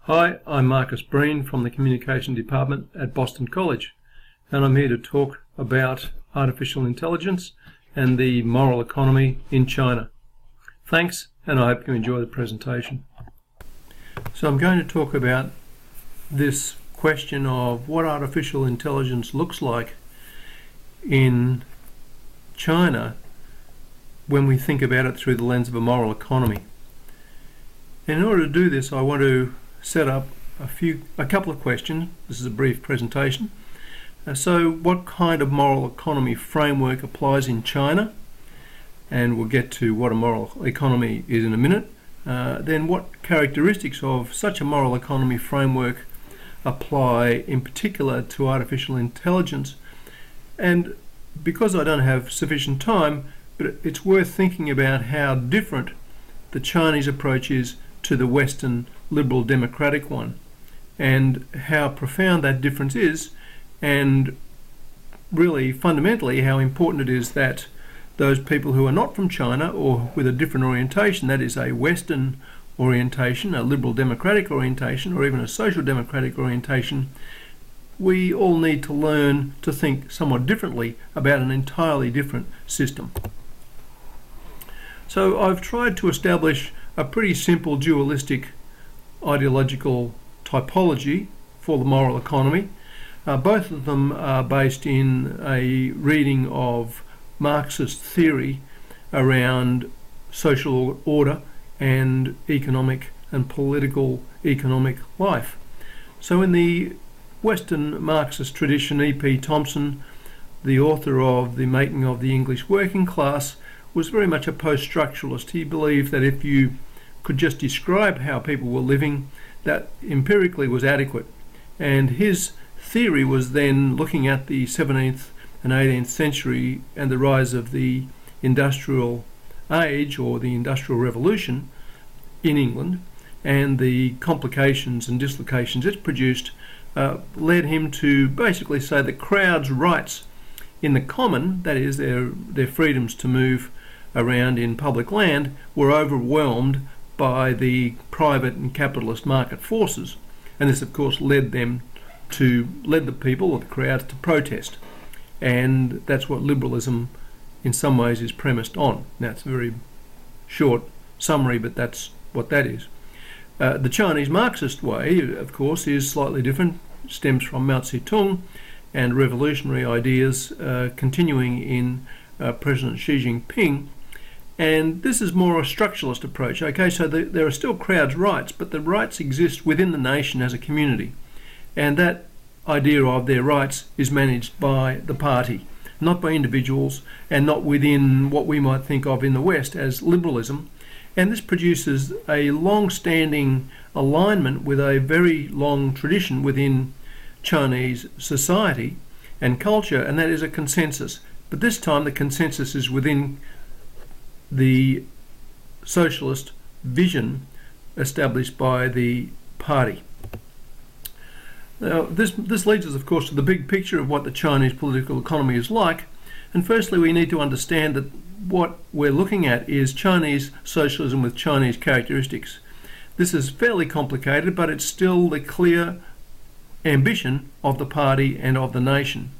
Hi, I'm Marcus Breen from the Communication Department at Boston College, and I'm here to talk about artificial intelligence and the moral economy in China. Thanks, and I hope you enjoy the presentation. So I'm going to talk about this question of what artificial intelligence looks like in China when we think about it through the lens of a moral economy. And in order to do this, I want to set up a couple of questions. This is a brief presentation. So what kind of moral economy framework applies in China? And we'll get to what a moral economy is in a minute. Then what characteristics of such a moral economy framework apply in particular to artificial intelligence? And because I don't have sufficient time, but it's worth thinking about how different the Chinese approach is to the Western liberal democratic one, and how profound that difference is, and really fundamentally how important it is that those people who are not from China or with a different orientation, that is a Western orientation, a liberal democratic orientation, or even a social democratic orientation, we all need to learn to think somewhat differently about an entirely different system. So I've tried to establish a pretty simple dualistic ideological typology for the moral economy. Both of them are based in a reading of Marxist theory around social order and economic and political economic life. So in the Western Marxist tradition, E.P. Thompson, the author of The Making of the English Working Class, was very much a post-structuralist. He believed that if you could just describe how people were living, that empirically was adequate. And his theory was then looking at the 17th and 18th century and the rise of the industrial age, or the industrial revolution in England, and the complications and dislocations it produced, led him to basically say that crowds' rights in the common, that is their freedoms to move around in public land, were overwhelmed by the private and capitalist market forces. And this of course led the people or the crowds to protest. And that's what liberalism in some ways is premised on. Now it's a very short summary, but that's what that is. The Chinese Marxist way, of course, is slightly different. It stems from Mao Zedong and revolutionary ideas continuing in President Xi Jinping. And this is more a structuralist approach. Okay, so there are still crowds' rights, but the rights exist within the nation as a community. And that idea of their rights is managed by the party, not by individuals, and not within what we might think of in the West as liberalism. And this produces a long-standing alignment with a very long tradition within Chinese society and culture, and that is a consensus. But this time the consensus is within the socialist vision established by the party. Now, this leads us, of course, to the big picture of what the Chinese political economy is like. And firstly, we need to understand that what we're looking at is Chinese socialism with Chinese characteristics. This is fairly complicated, but it's still the clear ambition of the party and of the nation.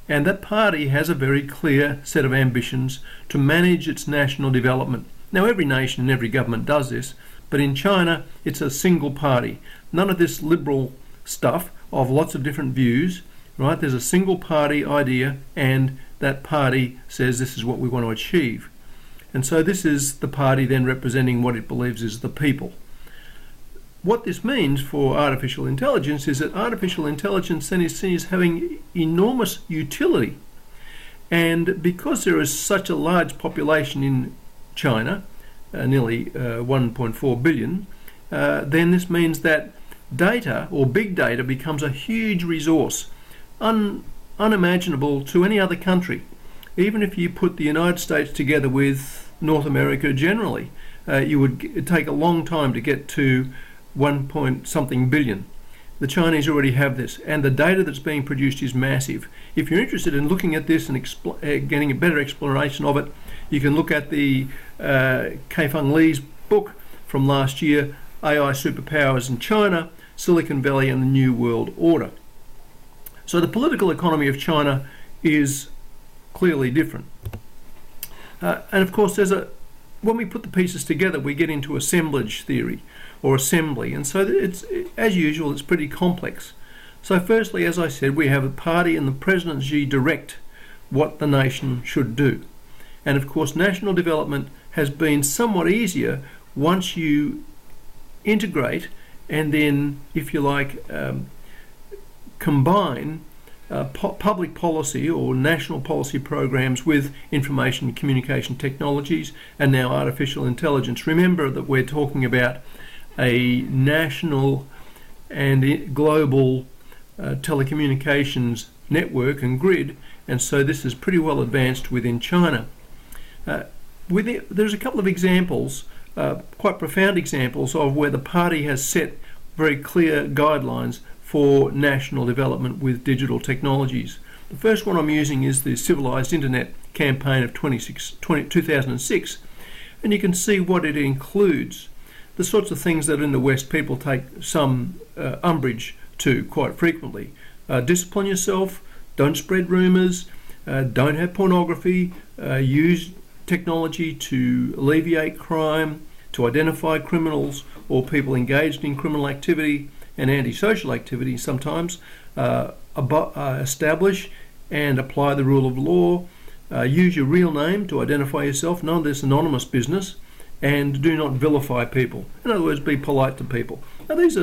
And that party has a very clear set of ambitions to manage its national development. Now, every nation and every government does this, but in China, it's a single party. None of this liberal stuff of lots of different views, right? There's a single party idea, and that party says this is what we want to achieve. And so this is the party then representing what it believes is the people. What this means for artificial intelligence is that artificial intelligence then is seen as having enormous utility. And because there is such a large population in China, nearly 1.4 billion, then this means that data, or big data, becomes a huge resource, unimaginable to any other country. Even if you put the United States together with North America generally, it'd take a long time to get to 1 point something billion. The Chinese already have this, and the data that's being produced is massive. If you're interested in looking at this and getting a better exploration of it, you can look at the Kaifeng Li's book from last year, AI Superpowers in China, Silicon Valley and the New World Order. So the political economy of China is clearly different. And of course, when we put the pieces together, we get into assemblage theory or assembly. And so it's, as usual, it's pretty complex. So firstly, as I said, we have a party and the President Xi direct what the nation should do. And of course, national development has been somewhat easier once you integrate and then, if you like, combine public policy or national policy programs with information and communication technologies and now artificial intelligence. Remember that we're talking about a national and global telecommunications network and grid, and so this is pretty well advanced within China. There's a couple of examples, quite profound examples, of where the party has set very clear guidelines for national development with digital technologies. The first one I'm using is the Civilized Internet campaign of 2006, and you can see what it includes. The sorts of things that in the West people take some umbrage to quite frequently. Discipline yourself, don't spread rumours, don't have pornography, use technology to alleviate crime, to identify criminals or people engaged in criminal activity and antisocial activity sometimes, establish and apply the rule of law, use your real name to identify yourself, none of this anonymous business, and do not vilify people. In other words, be polite to people. Now these,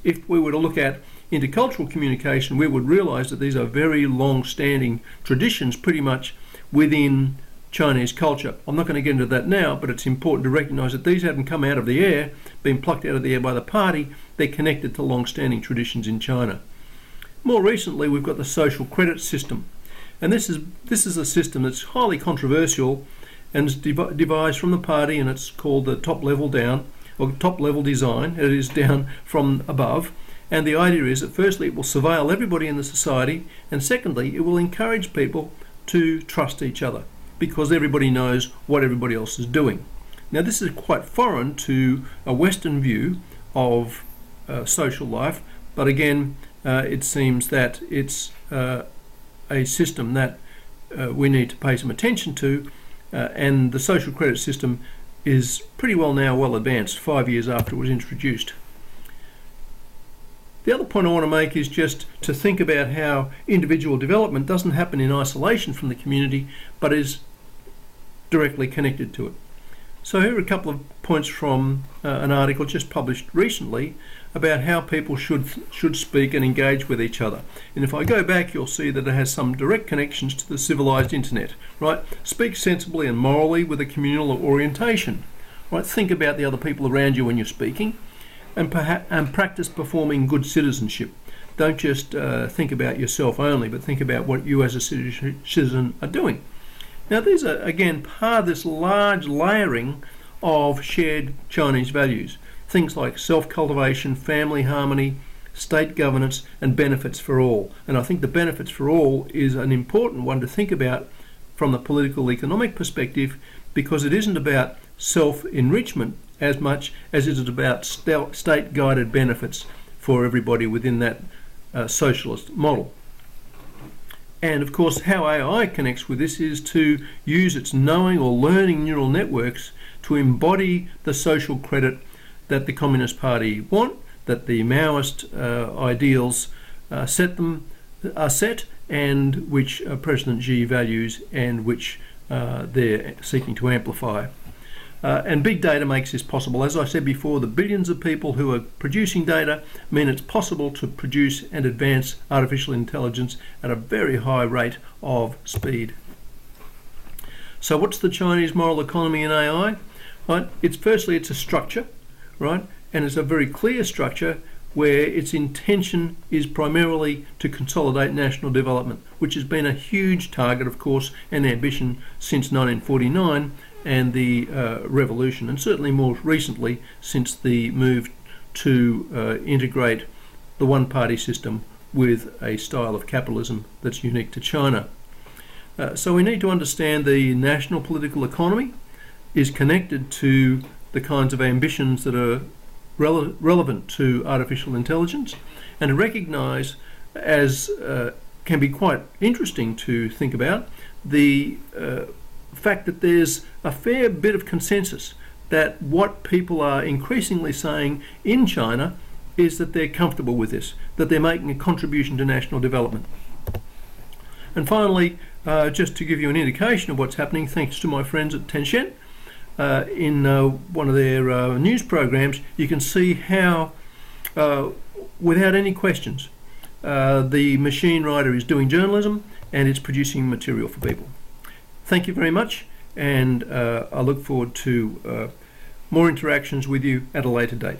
if we were to look at intercultural communication, we would realise that these are very long-standing traditions pretty much within Chinese culture. I'm not going to get into that now, but it's important to recognise that these haven't come out of the air, been plucked out of the air by the party. They're connected to long-standing traditions in China. More recently, we've got the social credit system, and this is a system that's highly controversial and is devised from the party, and it's called the top-level down, or top-level design. It is down from above, and the idea is that firstly, it will surveil everybody in the society, and secondly, it will encourage people to trust each other, because everybody knows what everybody else is doing. Now this is quite foreign to a Western view of social life, but again it seems that it's a system that we need to pay some attention to, and the social credit system is pretty well advanced 5 years after it was introduced. The other point I want to make is just to think about how individual development doesn't happen in isolation from the community, but is directly connected to it. So here are a couple of points from an article just published recently about how people should speak and engage with each other. And if I go back, you'll see that it has some direct connections to the civilized internet, right? Speak sensibly and morally with a communal orientation, right? Think about the other people around you when you're speaking, and practice performing good citizenship. Don't just think about yourself only, but think about what you as a citizen are doing. Now these are, again, part of this large layering of shared Chinese values. Things like self-cultivation, family harmony, state governance, and benefits for all. And I think the benefits for all is an important one to think about from the political economic perspective, because it isn't about self-enrichment as much as it is about state-guided benefits for everybody within that socialist model. And of course, how AI connects with this is to use its knowing or learning neural networks to embody the social credit that the Communist Party want, that the Maoist ideals are set, and which President Xi values, and which they're seeking to amplify. And big data makes this possible. As I said before, the billions of people who are producing data mean it's possible to produce and advance artificial intelligence at a very high rate of speed. So what's the Chinese moral economy in AI? Right? Firstly, it's a structure, right? And it's a very clear structure where its intention is primarily to consolidate national development, which has been a huge target, of course, and ambition since 1949 and the revolution, and certainly more recently since the move to integrate the one-party system with a style of capitalism that's unique to China. So we need to understand the national political economy is connected to the kinds of ambitions that are relevant to artificial intelligence, and to recognise, as can be quite interesting to think about, the fact that there's a fair bit of consensus that what people are increasingly saying in China is that they're comfortable with this, that they're making a contribution to national development. And finally, just to give you an indication of what's happening, thanks to my friends at Tencent, in one of their news programs, you can see how, without any questions, the machine writer is doing journalism and it's producing material for people. Thank you very much, and I look forward to more interactions with you at a later date.